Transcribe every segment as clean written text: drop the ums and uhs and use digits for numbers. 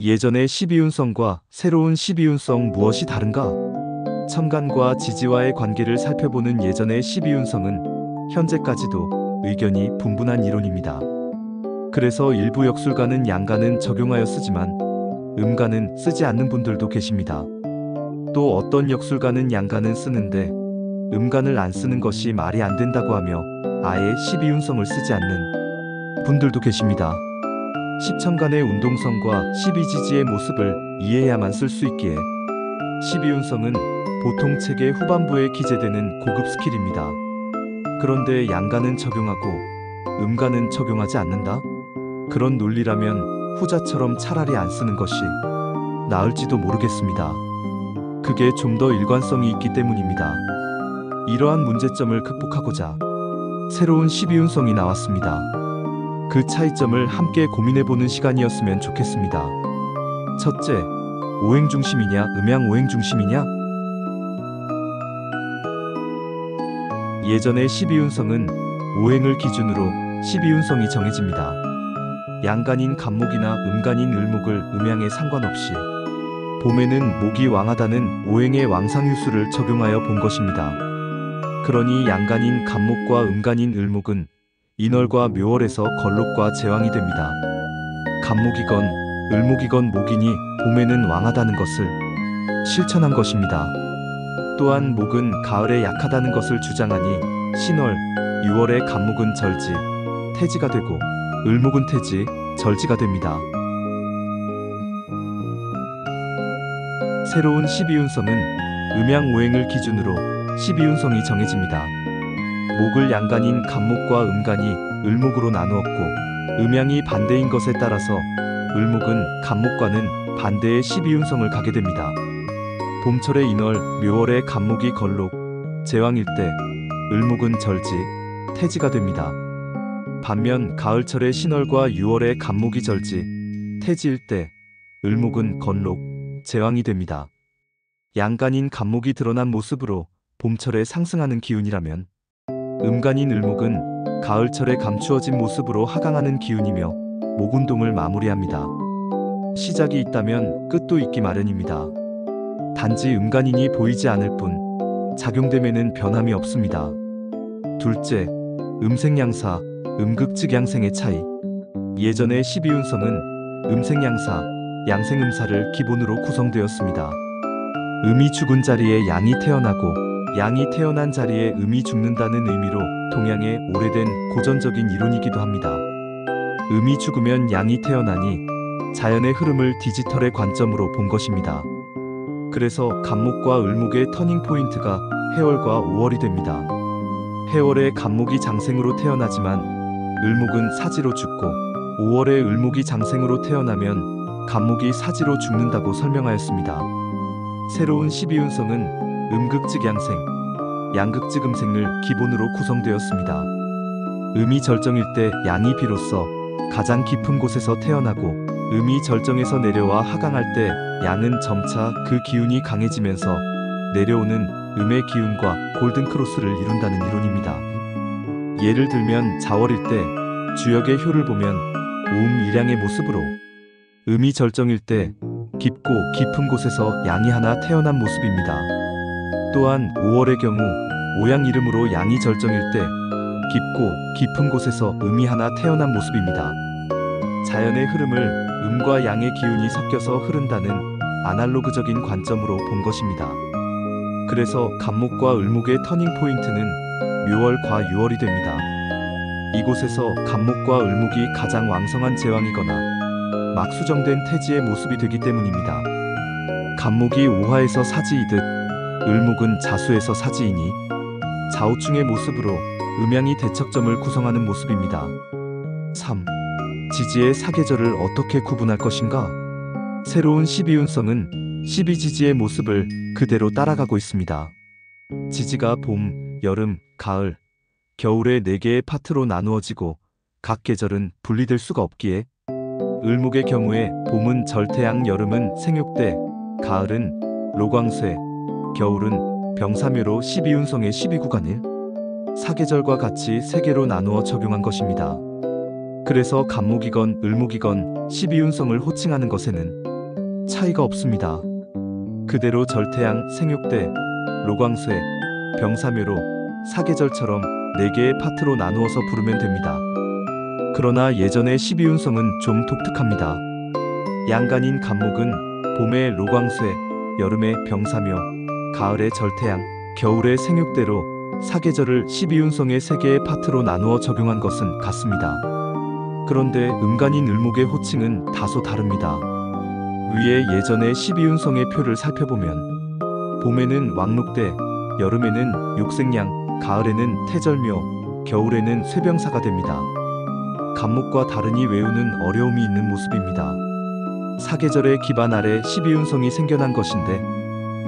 예전의 12운성과 새로운 12운성 무엇이 다른가? 천간과 지지와의 관계를 살펴보는 예전의 12운성은 현재까지도 의견이 분분한 이론입니다. 그래서 일부 역술가는 양간은 적용하여 쓰지만 음간은 쓰지 않는 분들도 계십니다. 또 어떤 역술가는 양간은 쓰는데 음간을 안 쓰는 것이 말이 안 된다고 하며 아예 12운성을 쓰지 않는 분들도 계십니다. 십천간의 운동성과 12지지의 모습을 이해해야만 쓸 수 있기에 12운성은 보통 책의 후반부에 기재되는 고급 스킬입니다. 그런데 양간은 적용하고 음간은 적용하지 않는다? 그런 논리라면 후자처럼 차라리 안 쓰는 것이 나을지도 모르겠습니다. 그게 좀 더 일관성이 있기 때문입니다. 이러한 문제점을 극복하고자 새로운 12운성이 나왔습니다. 그 차이점을 함께 고민해보는 시간이었으면 좋겠습니다. 첫째, 오행 중심이냐 음양 오행 중심이냐? 예전의 12운성은 오행을 기준으로 12운성이 정해집니다. 양간인 간목이나 음간인 을목을 음양에 상관없이 봄에는 목이 왕하다는 오행의 왕상유수를 적용하여 본 것입니다. 그러니 양간인 간목과 음간인 을목은 인월과 묘월에서 걸록과 제왕이 됩니다. 간목이건 을목이건 목이니 봄에는 왕하다는 것을 실천한 것입니다. 또한 목은 가을에 약하다는 것을 주장하니 신월, 6월에 간목은 절지, 태지가 되고 을목은 태지, 절지가 됩니다. 새로운 12운성은 음양오행을 기준으로 12운성이 정해집니다. 목을 양간인 간목과 음간이 을목으로 나누었고 음양이 반대인 것에 따라서 을목은 간목과는 반대의 12운성을 가게 됩니다. 봄철의 인월, 묘월의 간목이 걸록, 제왕일 때 을목은 절지, 태지가 됩니다. 반면 가을철의 신월과 6월의 간목이 절지, 태지일 때 을목은 건록, 제왕이 됩니다. 양간인 간목이 드러난 모습으로 봄철에 상승하는 기운이라면 음간인 을목은 가을철에 감추어진 모습으로 하강하는 기운이며 목운동을 마무리합니다. 시작이 있다면 끝도 있기 마련입니다. 단지 음간인이 보이지 않을 뿐 작용됨에는 변함이 없습니다. 둘째, 음생양사, 음극즉양생의 차이. 예전의 12운성은 음생양사, 양생음사를 기본으로 구성되었습니다. 음이 죽은 자리에 양이 태어나고 양이 태어난 자리에 음이 죽는다는 의미로 동양의 오래된 고전적인 이론이기도 합니다. 음이 죽으면 양이 태어나니 자연의 흐름을 디지털의 관점으로 본 것입니다. 그래서 간목과 을목의 터닝포인트가 해월과 5월이 됩니다. 해월에 간목이 장생으로 태어나지만 을목은 사지로 죽고 5월에 을목이 장생으로 태어나면 간목이 사지로 죽는다고 설명하였습니다. 새로운 12운성은 음극즉양생, 양극즉음생을 기본으로 구성되었습니다. 음이 절정일 때 양이 비로소 가장 깊은 곳에서 태어나고 음이 절정에서 내려와 하강할 때 양은 점차 그 기운이 강해지면서 내려오는 음의 기운과 골든크로스를 이룬다는 이론입니다. 예를 들면 자월일 때 주역의 효를 보면 오음 일양의 모습으로 음이 절정일 때 깊고 깊은 곳에서 양이 하나 태어난 모습입니다. 또한 5월의 경우 오양 이름으로 양이 절정일 때 깊고 깊은 곳에서 음이 하나 태어난 모습입니다. 자연의 흐름을 음과 양의 기운이 섞여서 흐른다는 아날로그적인 관점으로 본 것입니다. 그래서 간목과 을목의 터닝포인트는 묘월과 6월이 됩니다. 이곳에서 간목과 을목이 가장 왕성한 제왕이거나 막 수정된 태지의 모습이 되기 때문입니다. 간목이 오화에서 사지이듯 을목은 자수에서 사지이니 좌우충의 모습으로 음양이 대척점을 구성하는 모습입니다. 3. 지지의 사계절을 어떻게 구분할 것인가? 새로운 12운성은 12지지의 모습을 그대로 따라가고 있습니다. 지지가 봄, 여름, 가을, 겨울의 4개의 파트로 나누어지고 각 계절은 분리될 수가 없기에 을목의 경우에 봄은 절태양, 여름은 생육대, 가을은 로광쇠, 겨울은 병사묘로 12운성의 12구간을 사계절과 같이 3개로 나누어 적용한 것입니다. 그래서 간목이건 을목이건 12운성을 호칭하는 것에는 차이가 없습니다. 그대로 절태양, 생육대, 로광쇠, 병사묘로 사계절처럼 4개의 파트로 나누어서 부르면 됩니다. 그러나 예전의 12운성은 좀 독특합니다. 양간인 간목은 봄에 로광쇠, 여름에 병사묘, 가을에 절태양, 겨울에 생육대로 사계절을 12운성의 3개의 파트로 나누어 적용한 것은 같습니다. 그런데 음간인 을목의 호칭은 다소 다릅니다. 위에 예전의 12운성의 표를 살펴보면 봄에는 왕록대, 여름에는 육생양, 가을에는 태절묘, 겨울에는 쇠병사가 됩니다. 간목과 다르니 외우는 어려움이 있는 모습입니다. 사계절의 기반 아래 12운성이 생겨난 것인데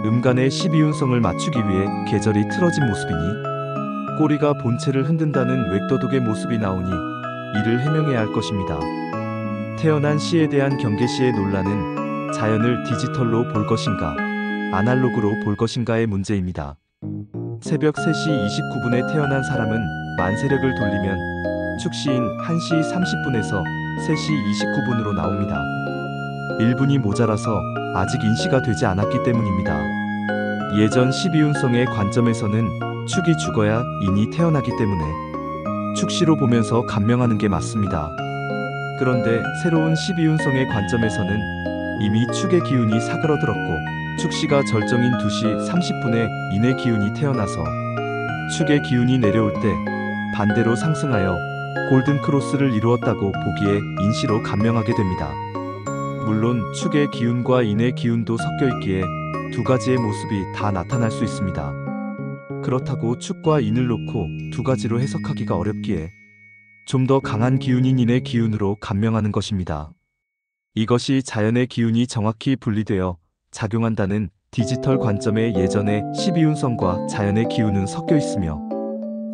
음간의 12운성을 맞추기 위해 계절이 틀어진 모습이니 꼬리가 본체를 흔든다는 웩도독의 모습이 나오니 이를 해명해야 할 것입니다. 태어난 시에 대한 경계시의 논란은 자연을 디지털로 볼 것인가 아날로그로 볼 것인가의 문제입니다. 새벽 3시 29분에 태어난 사람은 만세력을 돌리면 축시인 1시 30분에서 3시 29분으로 나옵니다. 1분이 모자라서 아직 인시가 되지 않았기 때문입니다. 예전 12운성의 관점에서는 축이 죽어야 인이 태어나기 때문에 축시로 보면서 감명하는 게 맞습니다. 그런데 새로운 12운성의 관점에서는 이미 축의 기운이 사그러들었고 축시가 절정인 2시 30분에 인의 기운이 태어나서 축의 기운이 내려올 때 반대로 상승하여 골든크로스를 이루었다고 보기에 인시로 감명하게 됩니다. 물론 축의 기운과 인의 기운도 섞여 있기에 두 가지의 모습이 다 나타날 수 있습니다. 그렇다고 축과 인을 놓고 두 가지로 해석하기가 어렵기에 좀 더 강한 기운인 인의 기운으로 감명하는 것입니다. 이것이 자연의 기운이 정확히 분리되어 작용한다는 디지털 관점의 예전의 12운성과 자연의 기운은 섞여 있으며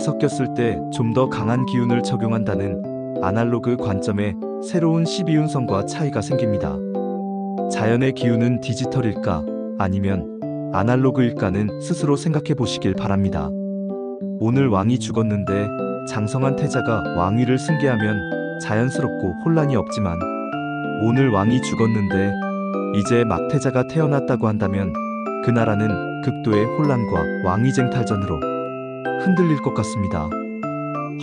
섞였을 때 좀 더 강한 기운을 적용한다는 아날로그 관점의 새로운 12운성과 차이가 생깁니다. 자연의 기운은 디지털일까 아니면 아날로그일까는 스스로 생각해 보시길 바랍니다. 오늘 왕이 죽었는데 장성한 태자가 왕위를 승계하면 자연스럽고 혼란이 없지만 오늘 왕이 죽었는데 이제 막태자가 태어났다고 한다면 그 나라는 극도의 혼란과 왕위쟁탈전으로 흔들릴 것 같습니다.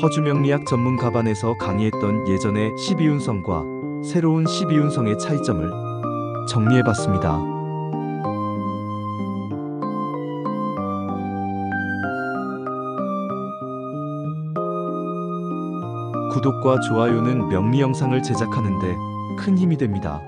허주명리학 전문 가반에서 강의했던 예전의 12운성과 새로운 12운성의 차이점을 정리해봤습니다. 구독과 좋아요는 명리 영상을 제작하는 데 큰 힘이 됩니다.